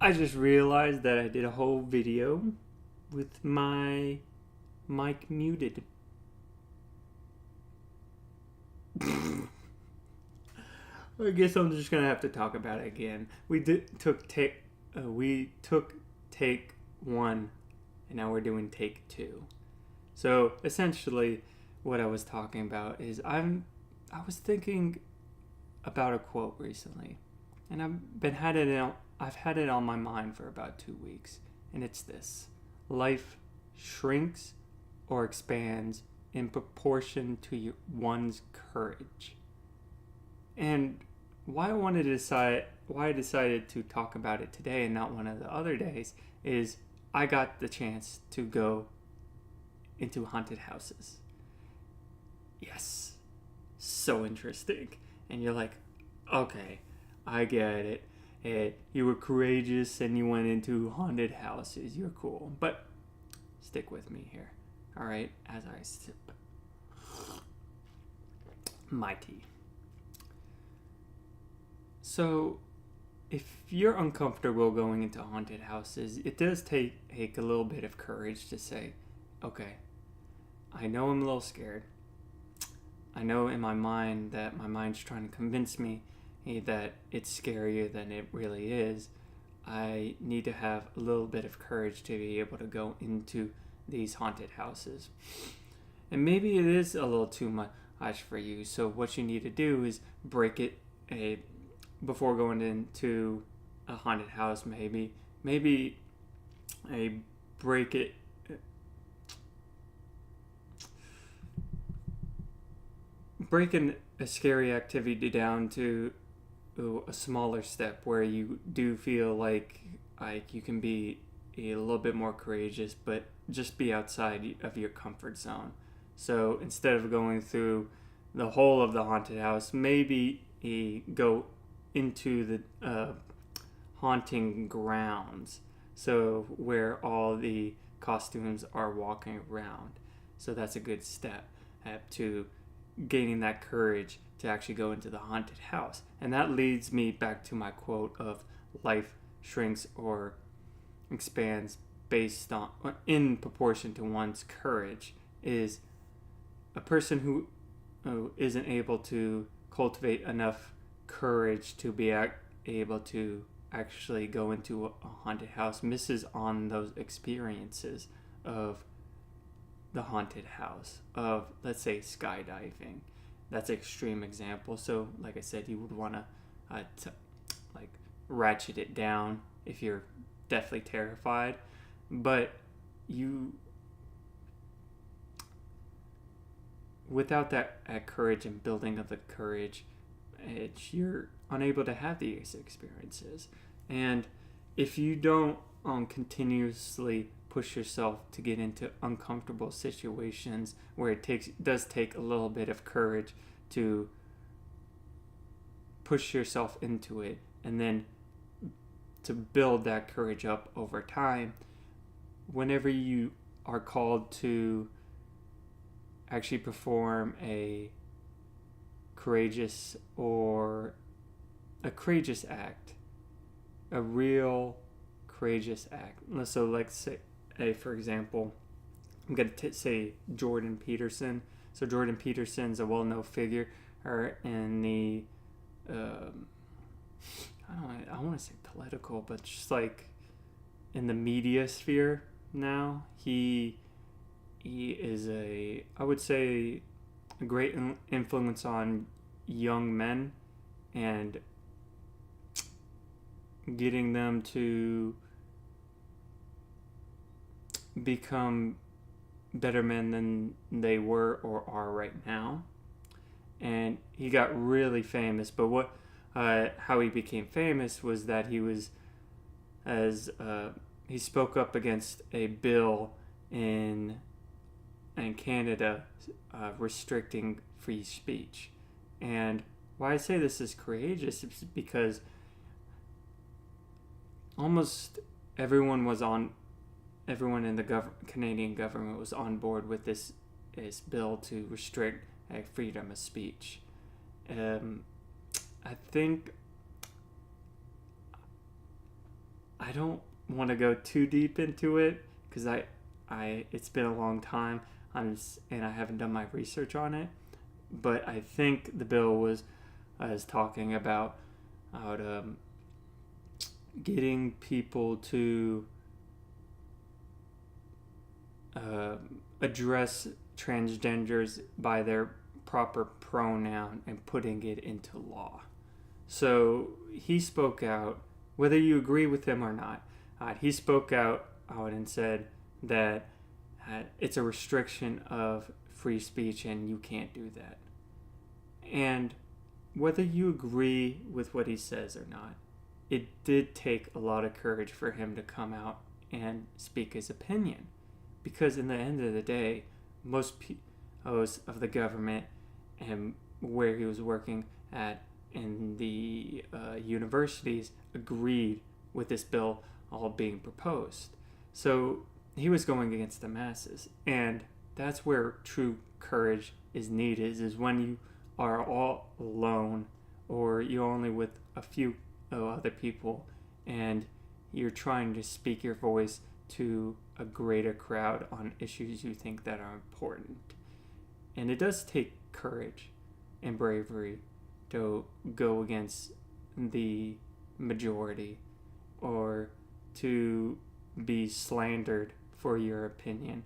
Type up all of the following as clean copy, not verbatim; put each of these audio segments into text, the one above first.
I just realized that I did a whole video with my mic muted. I guess I'm just gonna have to talk about it again. We took take one, and now we're doing take two. So essentially, what I was talking about is I was thinking about a quote recently, and I've had it on my mind for about 2 weeks, and it's this: life shrinks or expands in proportion to one's courage. And why I decided to talk about it today and not one of the other days is I got the chance to go into haunted houses. Yes, so interesting. And you're like, okay, I get it. You were courageous and you went into haunted houses. You're cool. But stick with me here. All right, as I sip my tea. So, if you're uncomfortable going into haunted houses, it does take a little bit of courage to say, okay, I know I'm a little scared. I know in my mind that my mind's trying to convince me that it's scarier than it really is. I need to have a little bit of courage to be able to go into these haunted houses. And maybe it is a little too much for you. So what you need to do is break it before going into a haunted house. Maybe a break it. Breaking a scary activity down to a smaller step where you do feel like you can be a little bit more courageous, but just be outside of your comfort zone. So instead of going through the whole of the haunted house, maybe go into the haunting grounds, so where all the costumes are walking around. So that's a good step to gaining that courage to actually go into the haunted house. And that leads me back to my quote of life shrinks or expands based on in proportion to one's courage. Is a person who isn't able to cultivate enough courage to be able to actually go into a haunted house misses on those experiences of the haunted house, of, let's say, skydiving. That's an extreme example. So like I said, you would want to like ratchet it down if you're deathly terrified, but you, without that courage and building of the courage, you're unable to have these experiences. And if you don't continuously push yourself to get into uncomfortable situations where it does take a little bit of courage to push yourself into it, and then to build that courage up over time, whenever you are called to actually perform a courageous act, a real courageous act. So let's say, for example, I'm going to say Jordan Peterson. So Jordan Peterson's a well-known figure in the, I want to say political, but just like in the media sphere now. He is I would say, a great influence on young men and getting them to become better men than they were or are right now. And he got really famous, but how he became famous was that he spoke up against a bill in Canada restricting free speech. And why I say this is courageous is because almost everyone in the Canadian government was on board with this bill to restrict freedom of speech. I think I don't want to go too deep into it because it's been a long time. And I haven't done my research on it. But I think the bill was talking about getting people to address transgenders by their proper pronoun and putting it into law. So he spoke out, whether you agree with him or not. He spoke out and said that it's a restriction of free speech and you can't do that. And whether you agree with what he says or not, it did take a lot of courage for him to come out and speak his opinion. Because in the end of the day, most POs of the government and where he was working at in the universities agreed with this bill all being proposed. So he was going against the masses. And that's where true courage is needed, is when you are all alone or you're only with a few other people and you're trying to speak your voice to a greater crowd on issues you think that are important. And it does take courage and bravery to go against the majority or to be slandered for your opinion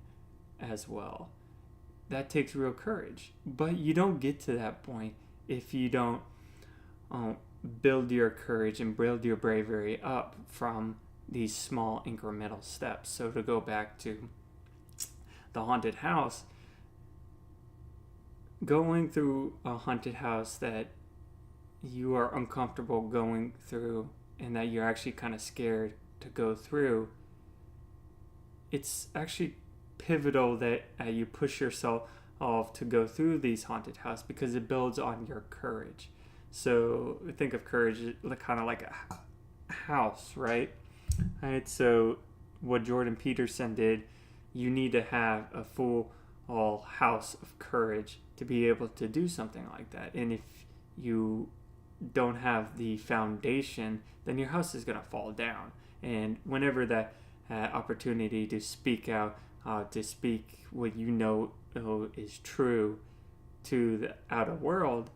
as well. That takes real courage. But you don't get to that point if you don't build your courage and build your bravery up from these small incremental steps. So to go back to the haunted house, going through a haunted house that you are uncomfortable going through and that you're actually kind of scared to go through, it's actually pivotal that you push yourself off to go through these haunted houses because it builds on your courage. So think of courage kind of like a house, right? Alright, so what Jordan Peterson did, you need to have a full house of courage to be able to do something like that. And if you don't have the foundation, then your house is going to fall down. And whenever that opportunity to speak out, to speak what you know is true to the outer world,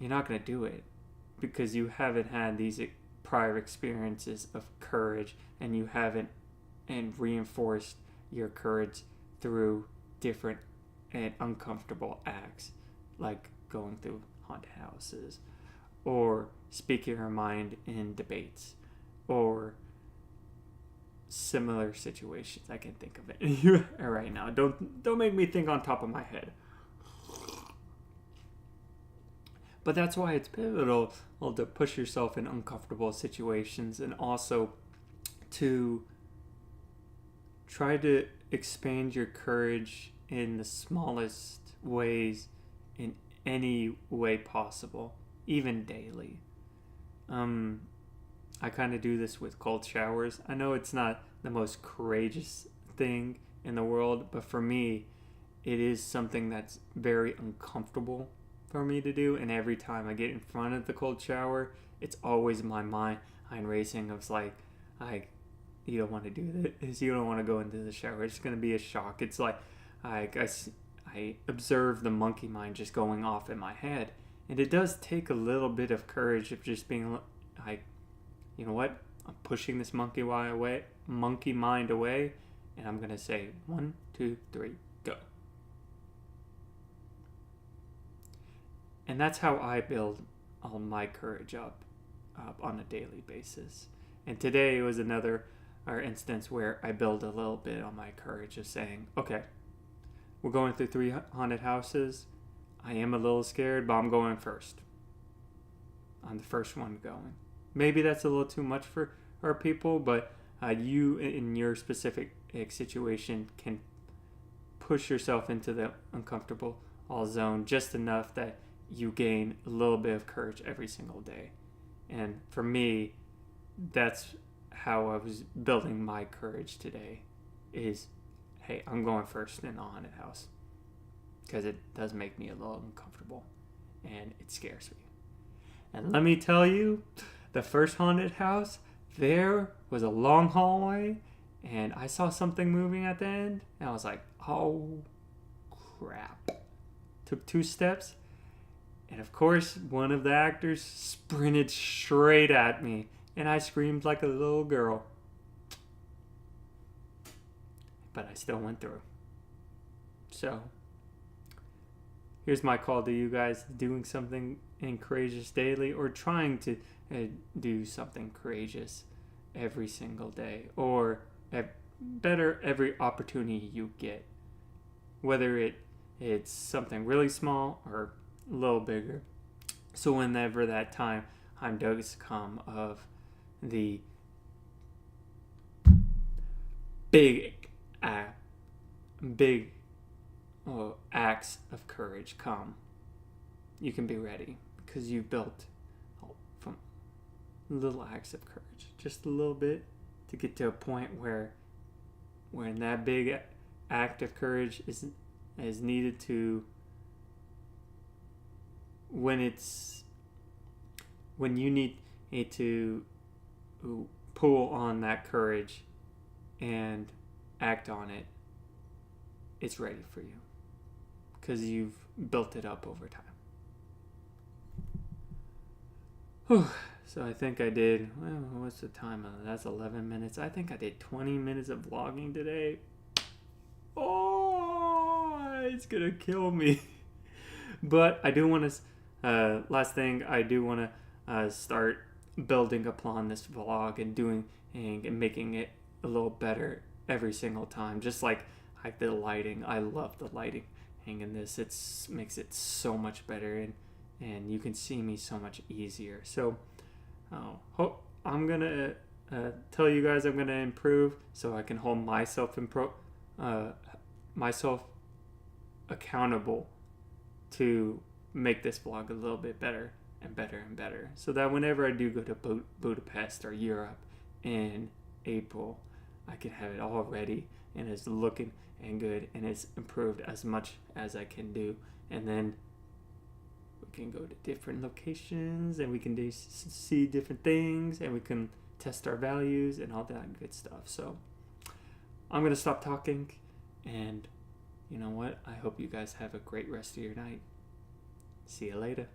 you're not going to do it because you haven't had these prior experiences of courage and you haven't reinforced your courage through different and uncomfortable acts like going through haunted houses or speaking your mind in debates or similar situations. I can think of it right now. Don't make me think on top of my head. But that's why it's pivotal to push yourself in uncomfortable situations and also to try to expand your courage in the smallest ways in any way possible, even daily. I kind of do this with cold showers. I know it's not the most courageous thing in the world, but for me, it is something that's very uncomfortable for me to do. And every time I get in front of the cold shower, it's always my mind racing. It's like, you don't want to do this. You don't want to go into the shower. It's going to be a shock. It's like I observe the monkey mind just going off in my head. And it does take a little bit of courage of just being like, you know what? I'm pushing this monkey mind away, and I'm going to say 1, 2, 3, go. And that's how I build all my courage up on a daily basis. And today was another instance where I build a little bit on my courage of saying, okay, we're going through 3 haunted houses. I am a little scared, but I'm going first. I'm the first one going. Maybe that's a little too much for our people, but you in your specific situation can push yourself into the uncomfortable zone just enough that you gain a little bit of courage every single day. And for me, that's how I was building my courage today is, hey, I'm going first in the haunted house because it does make me a little uncomfortable and it scares me. And let me tell you, the first haunted house there was a long hallway, and I saw something moving at the end, and I was like, oh crap. Took 2 steps, and of course, one of the actors sprinted straight at me, and I screamed like a little girl. But I still went through. So, here's my call to you guys doing something courageous daily, or trying to do something courageous every single day, or better, every opportunity you get. Whether it's something really small or a little bigger. So whenever that time does come of the big acts of courage come, you can be ready, because you've built from little acts of courage, just a little bit, to get to a point where when that big act of courage is needed to, when you need to pull on that courage and act on it, it's ready for you, because you've built it up over time. Whew. So I think I did, well, what's the time of that? That's 11 minutes. I think I did 20 minutes of vlogging today. Oh, it's gonna kill me. But I do want to, last thing, I do want to start building upon this vlog and doing and making it a little better every single time. Just like the lighting. I love the lighting in this. It makes it so much better, and you can see me so much easier. So I'm gonna tell you guys I'm gonna improve, so I can hold myself myself accountable to make this vlog a little bit better and better and better, so that whenever I do go to Budapest or Europe in April, I can have it all ready and it's looking and good and it's improved as much as I can do. And then we can go to different locations and we can see different things and we can test our values and all that good stuff. So I'm going to stop talking, and you know what? I hope you guys have a great rest of your night. See you later.